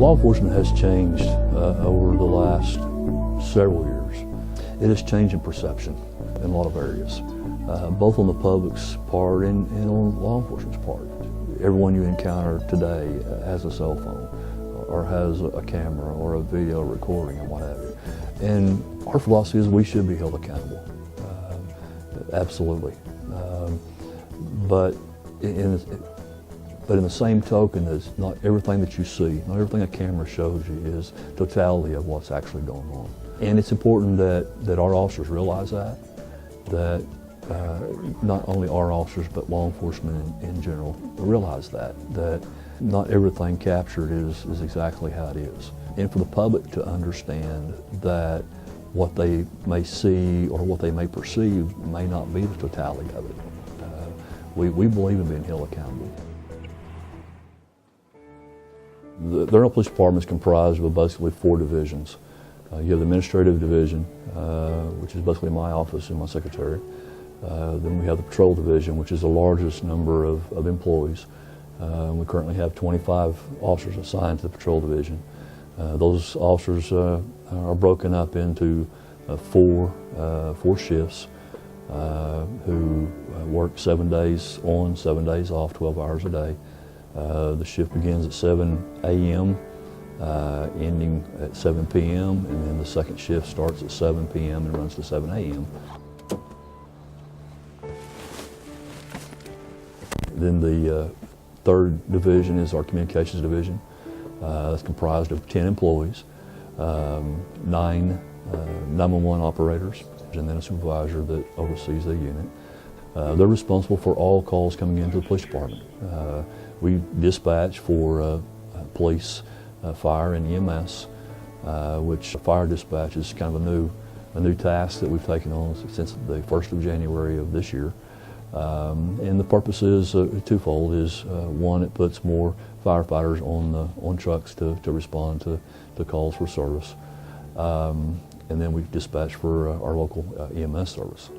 Law enforcement has changed over the last several years. It has changed in perception in a lot of areas, both on the public's part and on law enforcement's part. Everyone you encounter today has a cell phone or has a camera or a video recording and what have you. And our philosophy is we should be held accountable, absolutely. But in the same token, is not everything that you see, not everything a camera shows you is totality of what's actually going on. And it's important that our officers realize that not only our officers but law enforcement in general realize that not everything captured is exactly how it is. And for the public to understand that what they may see or what they may perceive may not be the totality of it. We believe in being held accountable. The Reno Police Department is comprised of basically 4 divisions. You have the administrative division, which is basically my office and my secretary. Then we have the patrol division, which is the largest number of employees. We currently have 25 officers assigned to the patrol division. Those officers are broken up into four shifts who work 7 days on, 7 days off, 12 hours a day. The shift begins at 7 a.m., ending at 7 p.m., and then the second shift starts at 7 p.m. and runs to 7 a.m. Then the third division is our communications division. It's comprised of 10 employees, 9 911 operators, and then a supervisor that oversees the unit. They're responsible for all calls coming into the police department. We dispatch for police, fire, and EMS, which fire dispatch is kind of a new task that we've taken on since the 1st of January of this year. And the purpose is twofold. One, it puts more firefighters on trucks to respond to calls for service. And then we dispatch for our local EMS service.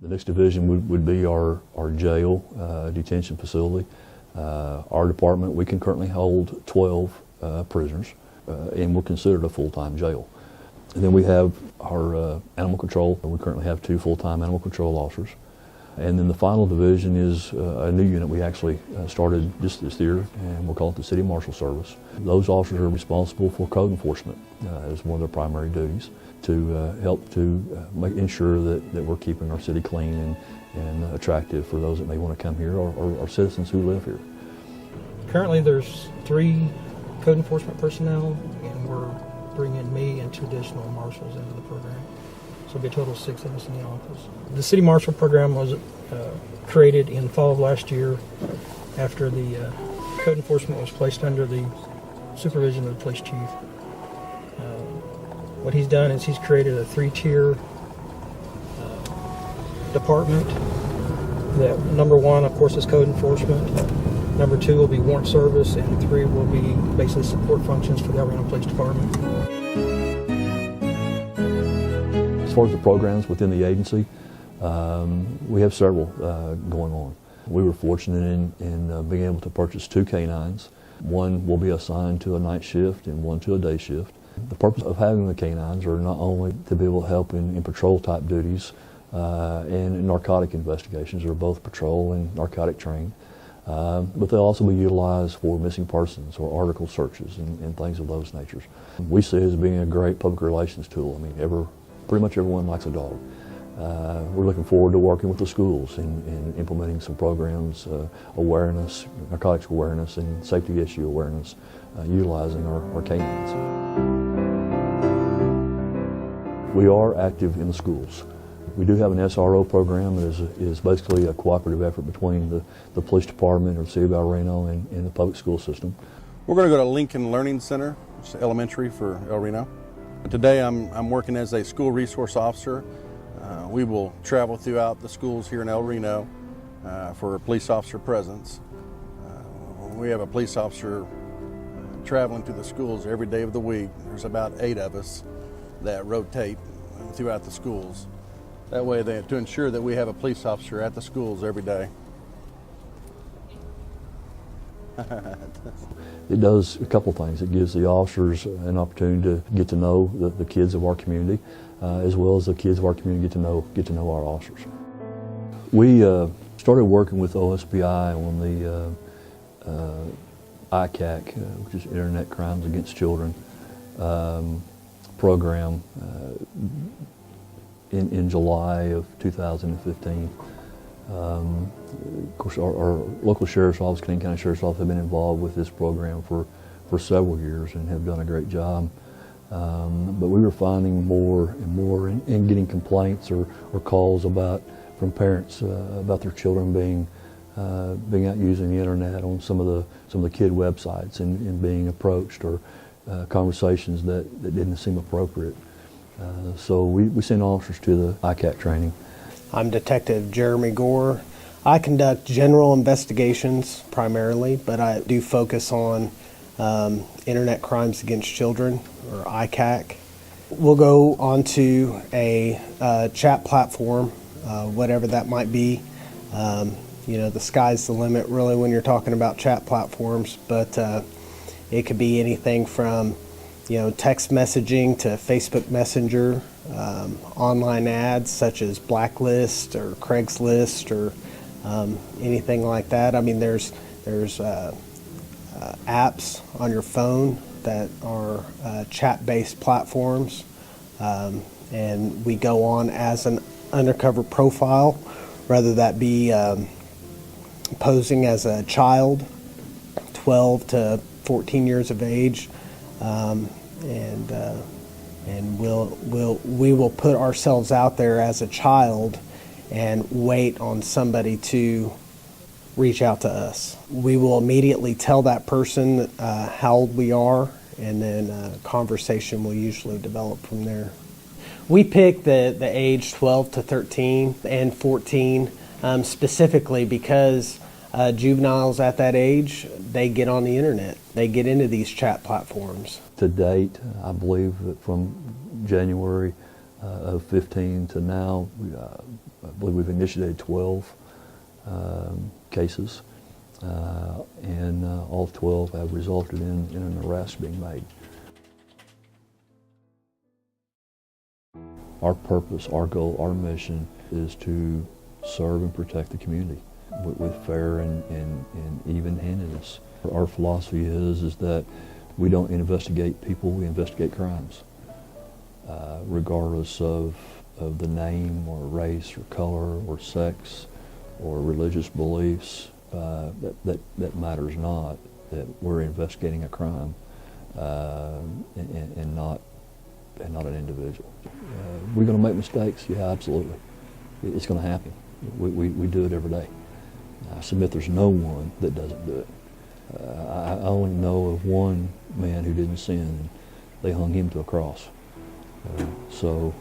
The next division would be our jail detention facility. Our department, we can currently hold 12 prisoners, and we're considered a full-time jail. And then we have our animal control. We currently have 2 full-time animal control officers. And then the final division is a new unit we actually started just this year, and we'll call it the City Marshal Service. Those officers are responsible for code enforcement as one of their primary duties, to help to ensure that we're keeping our city clean and attractive for those that may want to come here or citizens who live here. Currently there's 3 code enforcement personnel, and we're bringing me and 2 additional marshals into the program. So it'll be a total of 6 of us in the office. The City Marshal program was created in fall of last year after the code enforcement was placed under the supervision of the police chief. What he's done is he's created a 3-tier department. That number 1, of course, is code enforcement. Number 2 will be warrant service, and 3 will be basically support functions for the El Reno Police Department. As far as the programs within the agency, we have several going on. We were fortunate in being able to purchase 2 canines. One will be assigned to a night shift and one to a day shift. The purpose of having the canines are not only to be able to help in patrol type duties and in narcotic investigations. They're both patrol and narcotic trained. But they'll also be utilized for missing persons or article searches and things of those natures. We see it as being a great public relations tool. I mean, pretty much everyone likes a dog. We're looking forward to working with the schools and implementing some programs, awareness, narcotics awareness, and safety issue awareness, utilizing our canines. We are active in the schools. We do have an SRO program that is basically a cooperative effort between the police department or the city of El Reno and the public school system. We're going to go to Lincoln Learning Center, which is elementary for El Reno. Today I'm working as a school resource officer. We will travel throughout the schools here in El Reno for a police officer presence. We have a police officer traveling to the schools every day of the week. There's about 8 of us that rotate throughout the schools. That way to ensure that we have a police officer at the schools every day. It does a couple things. It gives the officers an opportunity to get to know the kids of our community, as well as the kids of our community get to know our officers. We started working with OSBI on the ICAC, which is Internet Crimes Against Children program in July of 2015. Of course, our local sheriff's office, Canadian County Sheriff's Office, have been involved with this program for several years and have done a great job. But we were finding more and more and getting complaints or calls from parents about their children being out using the internet on some of the kid websites and being approached, or conversations that didn't seem appropriate. So we send officers to the ICAC training. I'm Detective Jeremy Gore. I conduct general investigations primarily, but I do focus on Internet Crimes Against Children, or ICAC. We'll go onto a chat platform, whatever that might be. You know, the sky's the limit really when you're talking about chat platforms, but it could be anything from, you know, text messaging to Facebook Messenger, online ads such as Blacklist or Craigslist or anything like that. I mean, there's apps on your phone that are chat-based platforms, and we go on as an undercover profile, whether that be posing as a child, 12 to 14 years of age, and we will put ourselves out there as a child and wait on somebody to reach out to us. We will immediately tell that person how old we are, and then a conversation will usually develop from there. We pick the age 12 to 13 and 14 specifically because juveniles at that age, they get on the internet. They get into these chat platforms. To date, I believe that from January of 15 to now, I believe we've initiated 12 cases, and all 12 have resulted in an arrest being made. Our purpose, our goal, our mission is to serve and protect the community with fair and even-handedness. Our philosophy is that we don't investigate people, we investigate crimes, regardless of the name or race or color or sex or religious beliefs. That matters not. That we're investigating a crime and not an individual. We're going to make mistakes. Yeah, absolutely. It's going to happen. We do it every day. I submit there's no one that doesn't do it. I only know of one man who didn't sin, and they hung him to a cross. So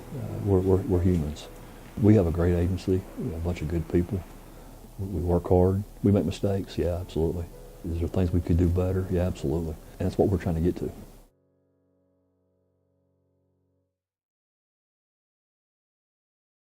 we're humans. We have a great agency. We have a bunch of good people. We work hard. We make mistakes. Yeah, absolutely. Is there things we could do better? Yeah, absolutely. And that's what we're trying to get to.